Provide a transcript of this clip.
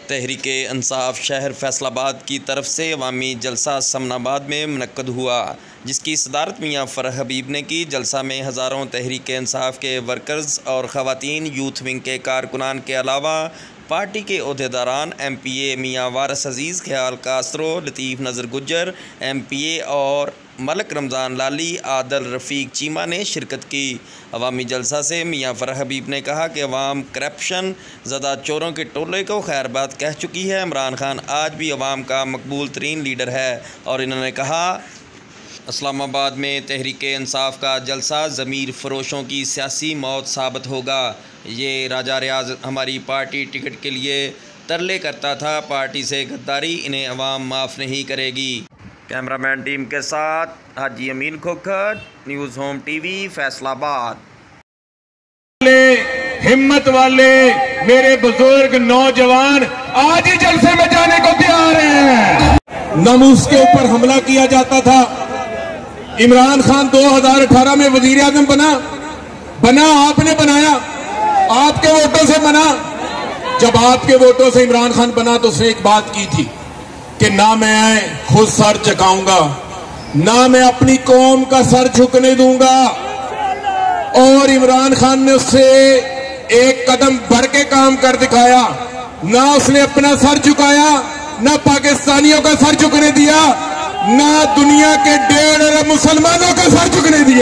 तहरीके इंसाफ शहर फैसलाबाद की तरफ से अवामी जलसा समनाबाद में मुनक्कद हुआ, जिसकी सदारत मियाँ फरह हबीब ने की। जलसा में हज़ारों तहरीके इंसाफ के वर्कर्स और ख़वातीन, यूथ विंग के कारकुनान के अलावा पार्टी के ओहदेदारान, MPA मियाँ वारिस अजीज़, ख्याल कासरो, लतीफ़ नज़र गुज्जर, MPA और मलक रमज़ान लाली, आदल रफ़ीक चीमा ने शिरकत की। अवामी जलसा से मियाँ फरह हबीब ने कहा कि अवाम करप्शन ज़दा चोरों के टोले को खैरबाद कह चुकी है। इमरान खान आज भी अवाम का मकबूल तरीन लीडर है और इन्होंने कहा, इस्लामाबाद में तहरीके इंसाफ का जलसा ज़मीर फ़रोशों की सियासी मौत साबित होगा। ये राजा रियाज हमारी पार्टी टिकट के लिए तरले करता था, पार्टी से गद्दारी इन्हें अवाम माफ़ नहीं करेगी। कैमरामैन टीम के साथ Haji Amin Khokhar, news home TV, Faisalabad. हिम्मत वाले मेरे बुजुर्ग नौजवान आज ही जलसे में जाने को तैयार हैं। नमूस के ऊपर हमला किया जाता था। इमरान खान 2018 में वजीर आजम बना आपने बनाया, आपके वोटों से बना। जब आपके वोटों से इमरान खान बना तो उसने एक बात की थी कि ना मैं खुद सर झुकाऊंगा, ना मैं अपनी कौम का सर झुकने दूंगा। और इमरान खान ने उससे एक कदम बढ़ के काम कर दिखाया। ना उसने अपना सर झुकाया, ना पाकिस्तानियों का सर झुकने दिया, ना दुनिया के 1.5 अरब मुसलमानों का सर झुकने दिया।